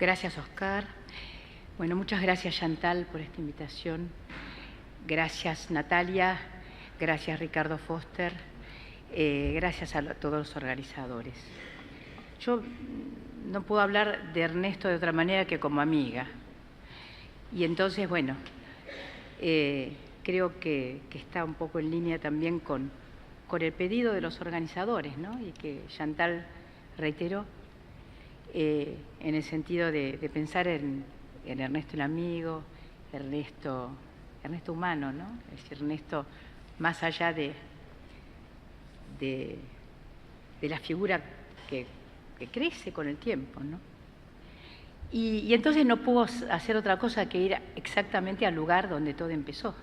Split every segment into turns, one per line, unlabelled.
Gracias, Oscar. Bueno, muchas gracias, Chantal, por esta invitación. Gracias, Natalia. Gracias, Ricardo Foster. Gracias a todos los organizadores. Yo no puedo hablar de Ernesto de otra manera que como amiga. Y entonces, bueno, creo que está un poco en línea también con el pedido de los organizadores, ¿no? Y que Chantal reiteró, en el sentido de pensar en Ernesto el amigo, Ernesto humano, ¿no? Es decir, Ernesto más allá de la figura que crece con el tiempo, ¿no? Y entonces no pudo hacer otra cosa que ir exactamente al lugar donde todo empezó,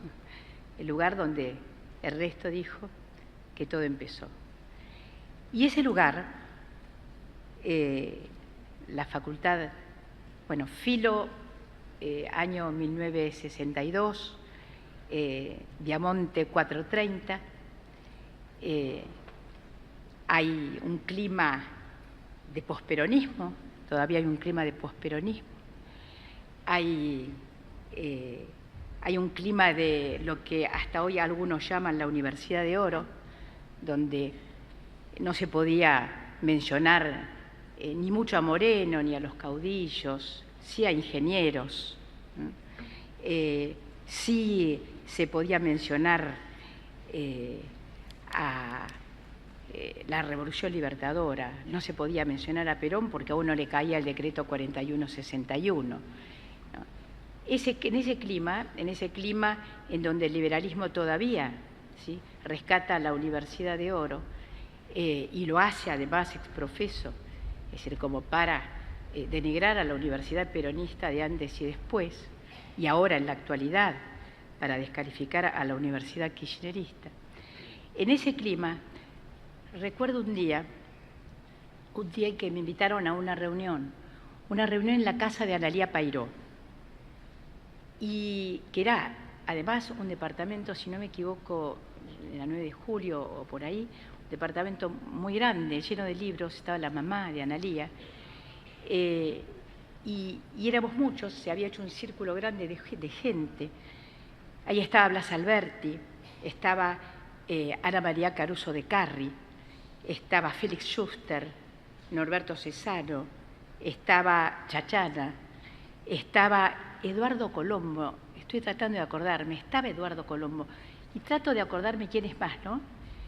el lugar donde Ernesto dijo que todo empezó. Y ese lugar, la facultad, bueno, Filo, año 1962, Viamonte 430, hay un clima de posperonismo, todavía hay un clima de posperonismo, hay un clima de lo que hasta hoy algunos llaman la Universidad de Oro, donde no se podía mencionar ni mucho a Moreno, ni a los caudillos, sí a ingenieros, sí se podía mencionar a la Revolución Libertadora, no se podía mencionar a Perón porque a uno le caía el decreto 4161. ¿No? En ese clima en donde el liberalismo todavía, ¿sí?, rescata a la Universidad de Oro y lo hace además exprofeso, es decir, como para denigrar a la universidad peronista de antes y después, y ahora en la actualidad para descalificar a la universidad kirchnerista. En ese clima, recuerdo un día en que me invitaron a una reunión en la casa de Analía Pairó, y que era además un departamento, si no me equivoco, en la 9 de julio o por ahí, un departamento muy grande, lleno de libros, estaba la mamá de Analía, y éramos muchos, se había hecho un círculo grande de gente. Ahí estaba Blas Alberti, estaba Ana María Caruso de Carri, estaba Félix Schuster, Norberto Cesano, estaba Chachana, estaba Eduardo Colombo, estoy tratando de acordarme, estaba Eduardo Colombo, y trato de acordarme quién es más, ¿no?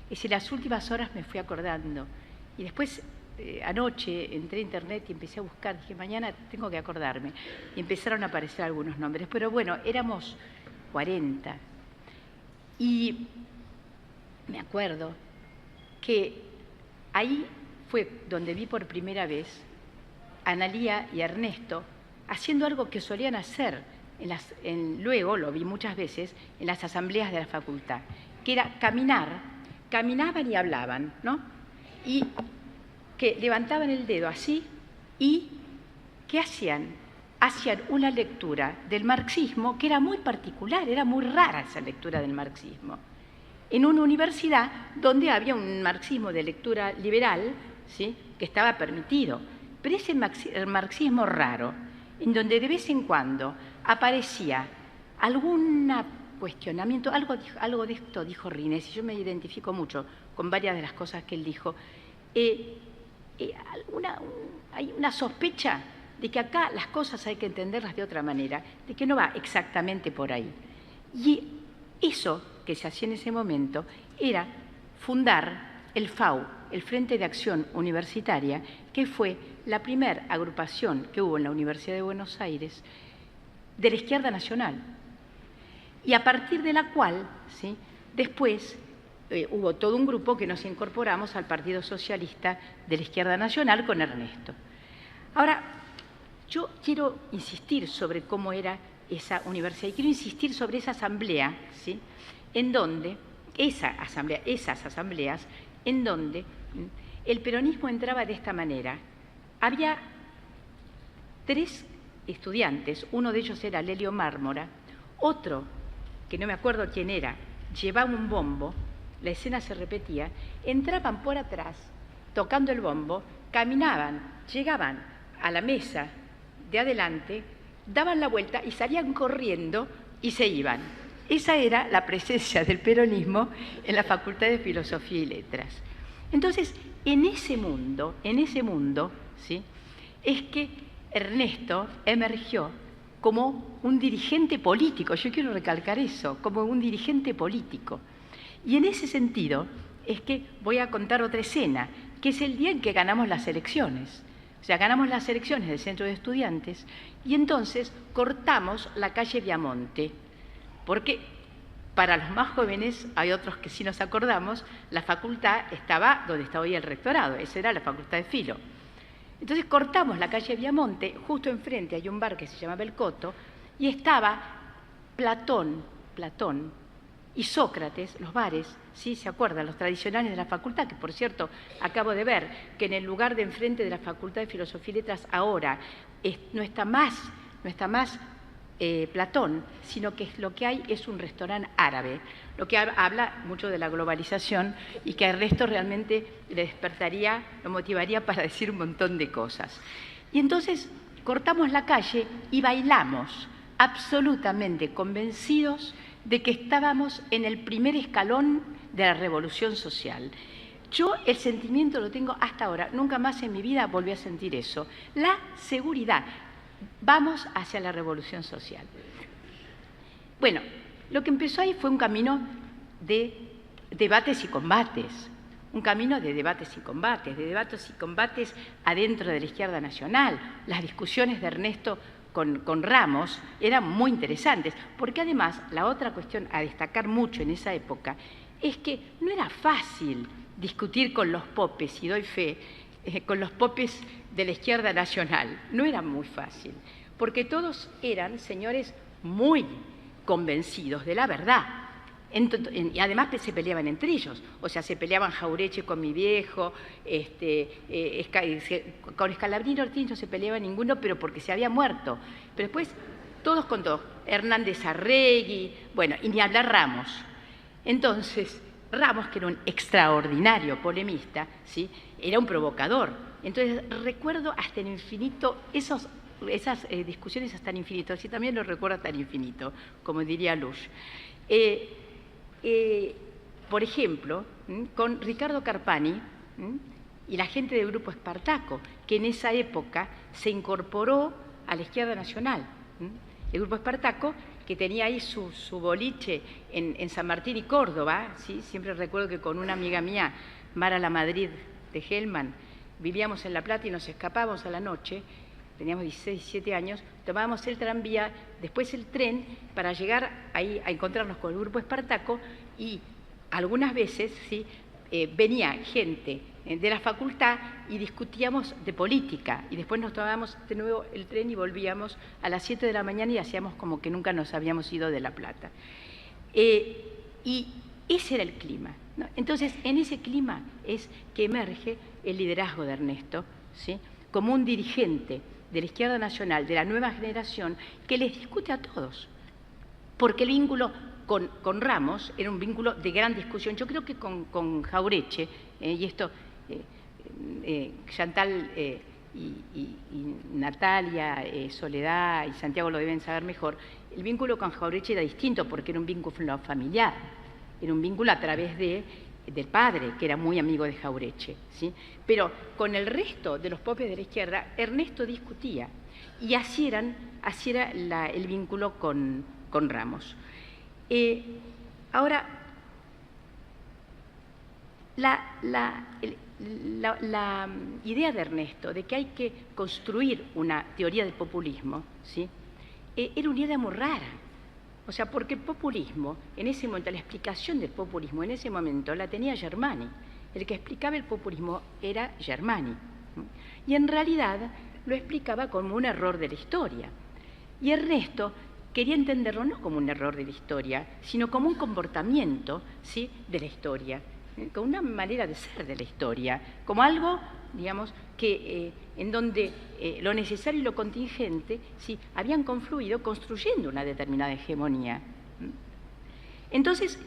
Es decir, las últimas horas me fui acordando, y después anoche entré a internet y empecé a buscar, dije, mañana tengo que acordarme, y empezaron a aparecer algunos nombres, pero bueno, éramos 40, y me acuerdo que ahí fue donde vi por primera vez a Analía y a Ernesto haciendo algo que solían hacer, luego lo vi muchas veces en las asambleas de la facultad, que era caminaban y hablaban, ¿no? Y que levantaban el dedo así y ¿qué hacían? Hacían una lectura del marxismo que era muy particular, era muy rara esa lectura del marxismo, en una universidad donde había un marxismo de lectura liberal, ¿sí?, que estaba permitido, pero ese marxismo raro, en donde de vez en cuando aparecía algún cuestionamiento, algo de esto dijo Rines, y yo me identifico mucho con varias de las cosas que él dijo, hay una sospecha de que acá las cosas hay que entenderlas de otra manera, de que no va exactamente por ahí. Y eso que se hacía en ese momento era fundar el FAU, el Frente de Acción Universitaria, que fue la primera agrupación que hubo en la Universidad de Buenos Aires de la izquierda nacional, y a partir de la cual, ¿sí?, después hubo todo un grupo que nos incorporamos al Partido Socialista de la Izquierda Nacional con Ernesto. Ahora, yo quiero insistir sobre cómo era esa universidad y quiero insistir sobre esa asamblea, ¿sí?, en donde, esas asambleas, en donde el peronismo entraba de esta manera. Había 3 estudiantes, uno de ellos era Lelio Mármora, otro, que no me acuerdo quién era, llevaba un bombo, la escena se repetía, entraban por atrás tocando el bombo, caminaban, llegaban a la mesa de adelante, daban la vuelta y salían corriendo y se iban. Esa era la presencia del peronismo en la Facultad de Filosofía y Letras. Entonces, en ese mundo, ¿sí?, es que Ernesto emergió como un dirigente político. Yo quiero recalcar eso, como un dirigente político. Y en ese sentido es que voy a contar otra escena, que es el día en que ganamos las elecciones. O sea, ganamos las elecciones del Centro de Estudiantes y entonces cortamos la calle Viamonte, porque para los más jóvenes, hay otros que sí nos acordamos, la facultad estaba donde está hoy el rectorado, esa era la Facultad de Filo. Entonces cortamos la calle Viamonte, justo enfrente hay un bar que se llamaba El Coto, y estaba Platón y Sócrates, los bares, ¿sí? ¿Se acuerdan? Los tradicionales de la facultad, que por cierto acabo de ver que en el lugar de enfrente de la Facultad de Filosofía y Letras ahora no está más Platón, sino que lo que hay es un restaurante árabe, lo que habla mucho de la globalización y que a Ernesto realmente le despertaría, lo motivaría para decir un montón de cosas. Y entonces cortamos la calle y bailamos, absolutamente convencidos de que estábamos en el primer escalón de la revolución social. Yo el sentimiento lo tengo hasta ahora, nunca más en mi vida volví a sentir eso. La seguridad. Vamos hacia la revolución social. Bueno, lo que empezó ahí fue un camino de debates y combates, un camino de debates y combates adentro de la izquierda nacional. Las discusiones de Ernesto con Ramos eran muy interesantes, porque además la otra cuestión a destacar mucho en esa época es que no era fácil discutir con los popes, y doy fe, con los popes de la izquierda nacional. No era muy fácil, porque todos eran señores muy convencidos de la verdad. Y además se peleaban entre ellos, o sea, se peleaban Jauretche con mi viejo, con Scalabrini Ortiz no se peleaba ninguno, pero porque se había muerto. Pero después, todos con todos, Hernández Arregui, bueno, y ni hablar Ramos. Entonces, Ramos, que era un extraordinario polemista, ¿sí?, era un provocador. Entonces, recuerdo hasta el infinito esas discusiones hasta el infinito, así también lo recuerdo hasta el infinito, como diría Lush. Por ejemplo, con Ricardo Carpani y la gente del Grupo Espartaco, que en esa época se incorporó a la izquierda nacional. El Grupo Espartaco, que tenía ahí su boliche en San Martín y Córdoba, ¿sí? Siempre recuerdo que con una amiga mía, Mara La Madrid de Hellman, vivíamos en La Plata y nos escapábamos a la noche, teníamos 16, 17 años, tomábamos el tranvía, después el tren, para llegar ahí a encontrarnos con el Grupo Espartaco, y algunas veces, ¿sí?, venía gente de la facultad y discutíamos de política, y después nos tomábamos de nuevo el tren y volvíamos a las 7 de la mañana y hacíamos como que nunca nos habíamos ido de La Plata. Y ese era el clima, ¿no? Entonces, en ese clima es que emerge el liderazgo de Ernesto, ¿sí?, como un dirigente de la izquierda nacional, de la nueva generación, que les discute a todos, porque el vínculo con Ramos era un vínculo de gran discusión. Yo creo que con Jauretche, y esto Chantal y Natalia, Soledad y Santiago lo deben saber mejor, el vínculo con Jauretche era distinto porque era un vínculo familiar, era un vínculo a través del padre, que era muy amigo de Jauretche, ¿sí? Pero con el resto de los popes de la izquierda, Ernesto discutía, y así era el vínculo con Ramos. Ahora, la idea de Ernesto de que hay que construir una teoría del populismo, ¿sí?, era una idea muy rara. O sea, porque el populismo, en ese momento, la explicación del populismo en ese momento la tenía Germani. El que explicaba el populismo era Germani. Y en realidad lo explicaba como un error de la historia. Y Ernesto quería entenderlo no como un error de la historia, sino como un comportamiento, ¿sí?, de la historia, como una manera de ser de la historia, como algo, digamos, que en donde lo necesario y lo contingente, ¿sí?, habían confluido construyendo una determinada hegemonía. Entonces,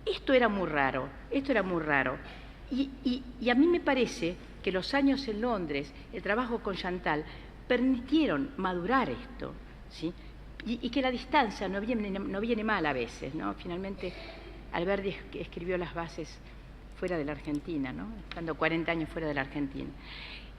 esto era muy raro. Y a mí me parece que los años en Londres, el trabajo con Chantal, permitieron madurar esto, ¿sí? Y que la distancia no viene mal a veces, ¿no? Finalmente, Alberdi escribió las bases fuera de la Argentina, ¿no? Estando 40 años fuera de la Argentina.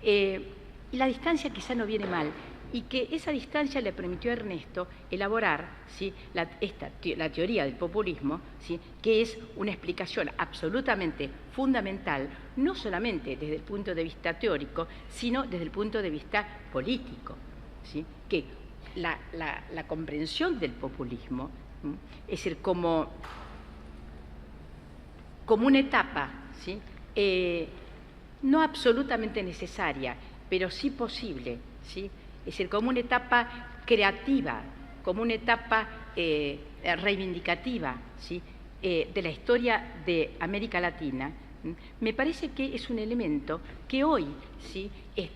Y la distancia quizá no viene mal, y que esa distancia le permitió a Ernesto elaborar, ¿sí?, la teoría del populismo, ¿sí?, que es una explicación absolutamente fundamental, no solamente desde el punto de vista teórico, sino desde el punto de vista político, ¿sí?, que la comprensión del populismo, es decir, como una etapa, ¿sí?, no absolutamente necesaria, pero sí posible, ¿sí?, es decir, como una etapa creativa, como una etapa reivindicativa, ¿sí?, de la historia de América Latina, me parece que es un elemento que hoy, ¿sí?,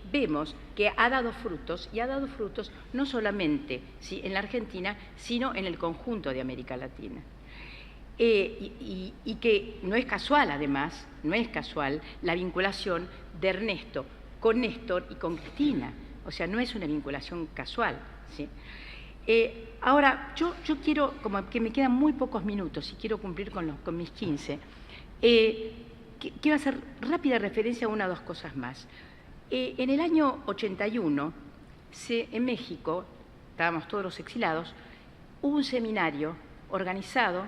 vemos que ha dado frutos, y ha dado frutos no solamente, ¿sí?, en la Argentina, sino en el conjunto de América Latina. Y que no es casual, además, no es casual la vinculación de Ernesto con Néstor y con Cristina. O sea, no es una vinculación casual, ¿sí? Ahora, yo quiero, como que me quedan muy pocos minutos y quiero cumplir con mis 15, quiero hacer rápida referencia a una o dos cosas más. En el año 81, en México, estábamos todos los exilados, hubo un seminario organizado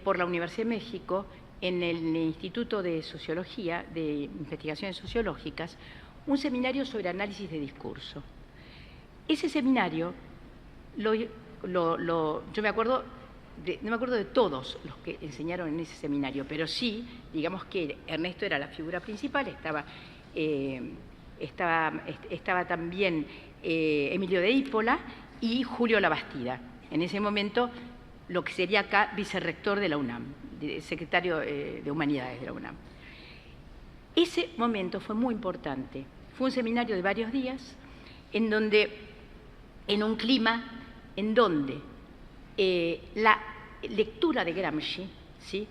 por la Universidad de México en el Instituto de Sociología, de Investigaciones Sociológicas, un seminario sobre análisis de discurso. Ese seminario, yo me acuerdo, no me acuerdo de todos los que enseñaron en ese seminario, pero sí, digamos que Ernesto era la figura principal, estaba también Emilio de Ípola y Julio Labastida, en ese momento lo que sería acá vicerrector de la UNAM, secretario de Humanidades de la UNAM. Ese momento fue muy importante. Fue un seminario de varios días en un clima en donde la lectura de Gramsci, ¿sí?,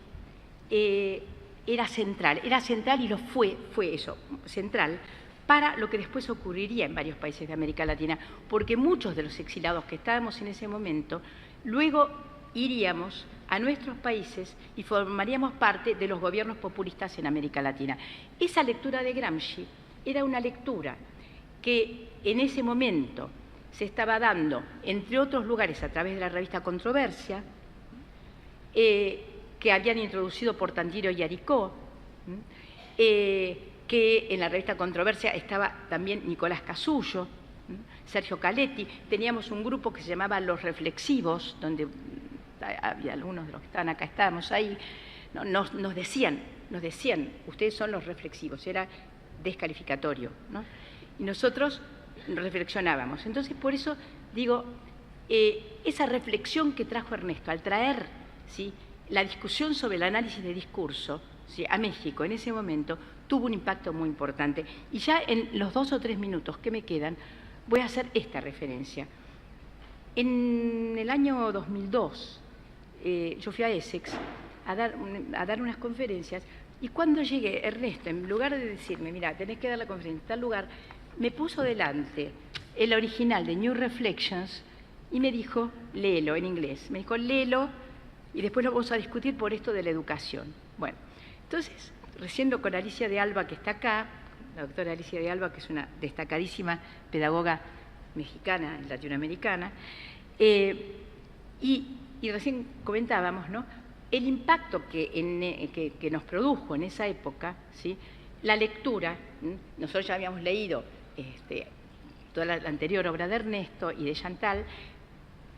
era central y lo fue eso, central, para lo que después ocurriría en varios países de América Latina, porque muchos de los exilados que estábamos en ese momento, luego iríamos a nuestros países y formaríamos parte de los gobiernos populistas en América Latina. Esa lectura de Gramsci era una lectura que en ese momento se estaba dando, entre otros lugares, a través de la revista Controversia, que habían introducido Portantino y Aricó, que en la revista Controversia estaba también Nicolás Casullo, Sergio Caletti. Teníamos un grupo que se llamaba Los Reflexivos, donde había algunos de los que estaban acá, estábamos ahí, nos decían, ustedes son los reflexivos, era descalificatorio, ¿no? Y nosotros reflexionábamos. Entonces, por eso digo, esa reflexión que trajo Ernesto al traer, ¿sí?, la discusión sobre el análisis de discurso, ¿sí?, a México en ese momento, tuvo un impacto muy importante. Y ya en los 2 o 3 minutos que me quedan, voy a hacer esta referencia. En el año 2002, yo fui a Essex a dar unas conferencias, y cuando llegué, Ernesto, en lugar de decirme, mira, tenés que dar la conferencia en tal lugar, me puso delante el original de New Reflections y me dijo, léelo en inglés. Me dijo, léelo y después lo vamos a discutir por esto de la educación. Bueno, entonces, recién con Alicia de Alba, que está acá, la doctora Alicia de Alba, que es una destacadísima pedagoga mexicana, latinoamericana, y recién comentábamos, ¿no?, el impacto que nos produjo en esa época, ¿sí?, la lectura. Nosotros ya habíamos leído toda la anterior obra de Ernesto y de Chantal,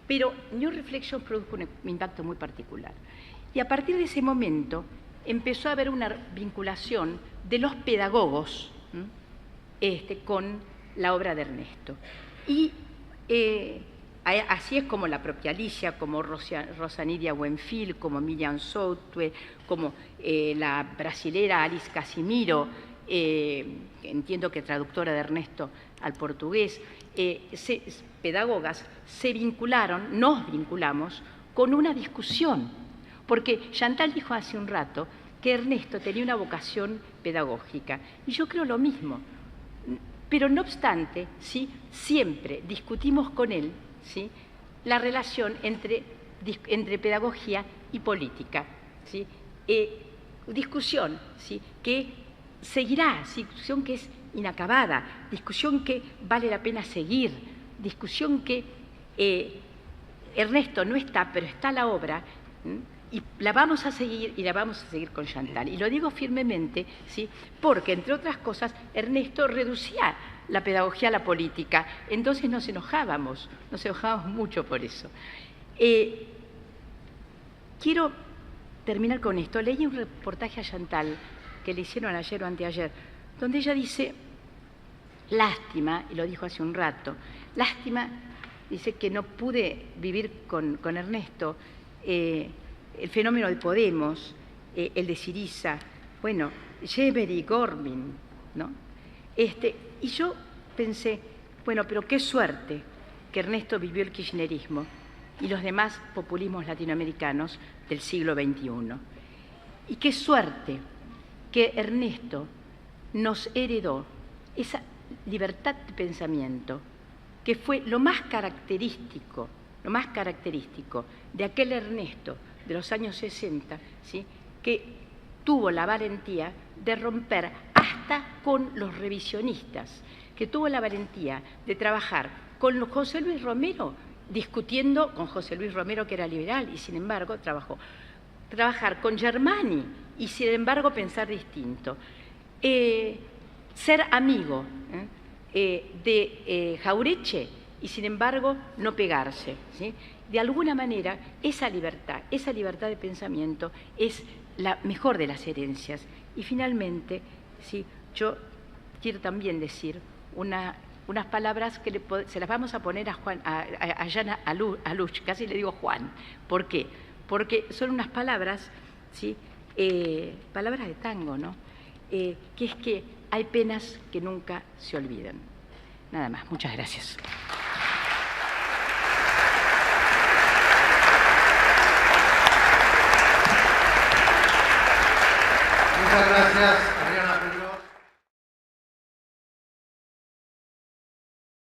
pero New Reflections produjo un impacto muy particular. Y a partir de ese momento empezó a haber una vinculación de los pedagogos con la obra de Ernesto. Y así es como la propia Alicia, como Rosa Nidia Buenfil, como Miriam Soutwe, como la brasilera Alice Casimiro, entiendo que traductora de Ernesto al portugués, pedagogas nos vinculamos con una discusión, porque Chantal dijo hace un rato que Ernesto tenía una vocación pedagógica, y yo creo lo mismo. Pero no obstante, ¿sí?, siempre discutimos con él, ¿sí?, la relación entre pedagogía y política, ¿sí? Discusión, ¿sí?, que seguirá, ¿sí?, discusión que es inacabada, discusión que vale la pena seguir, discusión que Ernesto no está, pero está la obra, y la vamos a seguir, y la vamos a seguir con Chantal. Y lo digo firmemente, ¿sí?, porque, entre otras cosas, Ernesto reducía la pedagogía a la política, entonces nos enojábamos mucho por eso. Quiero terminar con esto. Leí un reportaje a Chantal que le hicieron ayer o anteayer, donde ella dice, lástima, y lo dijo hace un rato, lástima, dice, que no pude vivir con Ernesto el fenómeno de Podemos, el de Syriza, bueno, Yemery, Gormin, ¿no? Y yo pensé, bueno, pero qué suerte que Ernesto vivió el kirchnerismo y los demás populismos latinoamericanos del siglo XXI. Y qué suerte que Ernesto nos heredó esa libertad de pensamiento que fue lo más característico de aquel Ernesto de los años 60, ¿sí?, que tuvo la valentía de romper hasta con los revisionistas, que tuvo la valentía de trabajar con José Luis Romero, discutiendo con José Luis Romero, que era liberal, y sin embargo trabajar con Germani, y sin embargo pensar distinto. Ser amigo de Jauretche, y sin embargo no pegarse, ¿sí? De alguna manera, esa libertad de pensamiento es la mejor de las herencias. Y finalmente, ¿sí?, yo quiero también decir unas palabras que se las vamos a poner a Jan Aluch, casi le digo Juan. ¿Por qué? Porque son unas palabras, ¿sí?, palabras de tango, ¿no?, que es que hay penas que nunca se olvidan. Nada más. Muchas gracias.
Muchas gracias.